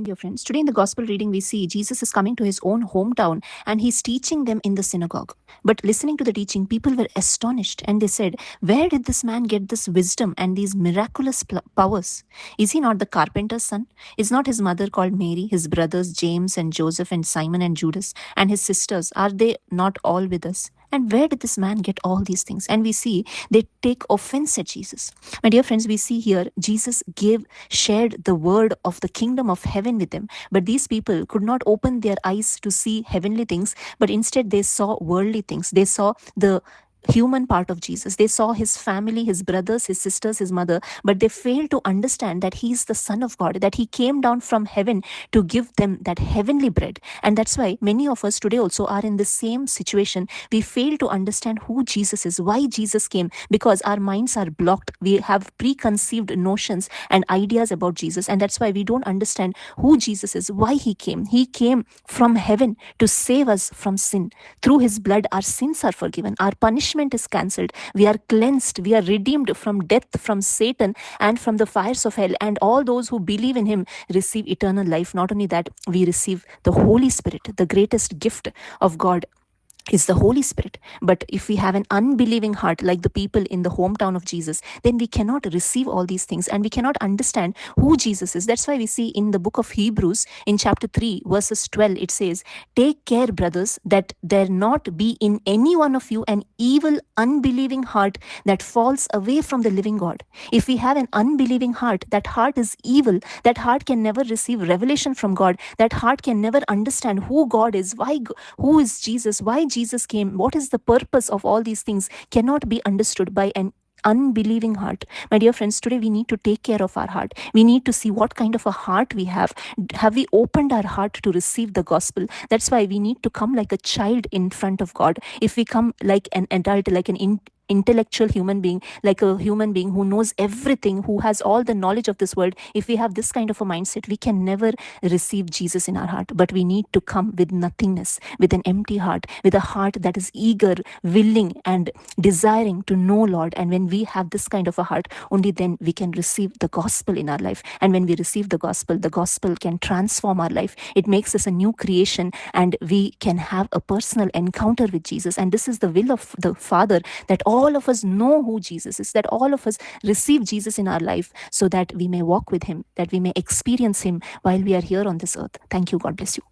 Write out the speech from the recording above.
Dear friends, today in the gospel reading, we see Jesus is coming to his own hometown and he's teaching them in the synagogue. But listening to the teaching, people were astonished and they said, where did this man get this wisdom and these miraculous powers? Is he not the carpenter's son? Is not his mother called Mary, his brothers James and Joseph and Simon and Judas, and his sisters? Are they not all with us? And where did this man get all these things? And we see they take offense at Jesus. My dear friends, we see here Jesus shared the word of the kingdom of heaven with them. But these people could not open their eyes to see heavenly things, but instead they saw worldly things. They saw the human part of Jesus. They saw his family, his brothers, his sisters, his mother, but they failed to understand that he is the Son of God, that he came down from heaven to give them that heavenly bread. And that's why many of us today also are in the same situation. We fail to understand who Jesus is, why Jesus came, because our minds are blocked. We have preconceived notions and ideas about Jesus, and that's why we don't understand who Jesus is, why he came. He came from heaven to save us from sin. Through his blood, our sins are forgiven. Our punishment is cancelled. We are cleansed. We are redeemed from death, from Satan, and from the fires of hell. And all those who believe in him receive eternal life. Not only that, we receive the Holy Spirit, the greatest gift of God is the Holy Spirit. But if we have an unbelieving heart, like the people in the hometown of Jesus, then we cannot receive all these things and we cannot understand who Jesus is. That's why we see in the book of Hebrews, in chapter 3, verses 12, it says, take care, brothers, that there not be in any one of you an evil, unbelieving heart that falls away from the living God. If we have an unbelieving heart, that heart is evil. That heart can never receive revelation from God. That heart can never understand who God is, who is Jesus, why Jesus came, what is the purpose of all these things, cannot be understood by an unbelieving heart. My dear friends, today we need to take care of our heart. We need to see what kind of a heart we have. Have we opened our heart to receive the gospel? That's why we need to come like a child in front of God. If we come like an adult, like an intellectual human being, like a human being who knows everything, who has all the knowledge of this world, if we have this kind of a mindset, we can never receive Jesus in our heart. But we need to come with nothingness, with an empty heart, with a heart that is eager, willing, and desiring to know Lord. And when we have this kind of a heart, only then we can receive the gospel in our life. And when we receive the gospel can transform our life. It makes us a new creation, and we can have a personal encounter with Jesus. And this is the will of the Father, that all of us know who Jesus is, that all of us receive Jesus in our life, so that we may walk with him, that we may experience him while we are here on this earth. Thank you. God bless you.